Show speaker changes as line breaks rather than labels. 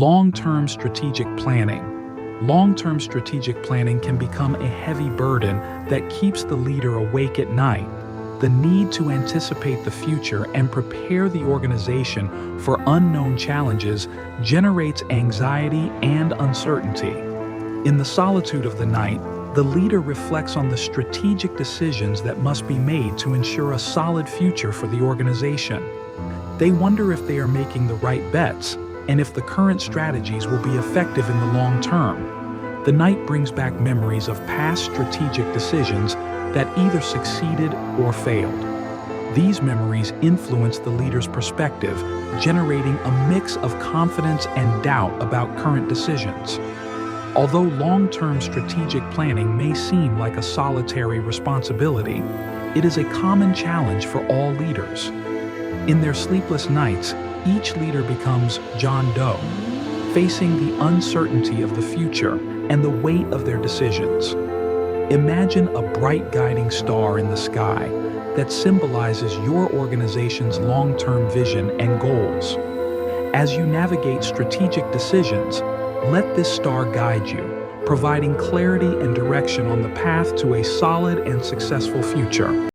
Long-term strategic planning. Long-term strategic planning can become a heavy burden that keeps the leader awake at night. The need to anticipate the future and prepare the organization for unknown challenges generates anxiety and uncertainty. In the solitude of the night, the leader reflects on the strategic decisions that must be made to ensure a solid future for the organization. They wonder if they are making the right bets and if the current strategies will be effective in the long term. The night brings back memories of past strategic decisions that either succeeded or failed. These memories influence the leader's perspective, generating a mix of confidence and doubt about current decisions. Although long-term strategic planning may seem like a solitary responsibility, it is a common challenge for all leaders. In their sleepless nights, each leader becomes John Doe, facing the uncertainty of the future and the weight of their decisions. Imagine a bright guiding star in the sky that symbolizes your organization's long-term vision and goals. As you navigate strategic decisions, let this star guide you, providing clarity and direction on the path to a solid and successful future.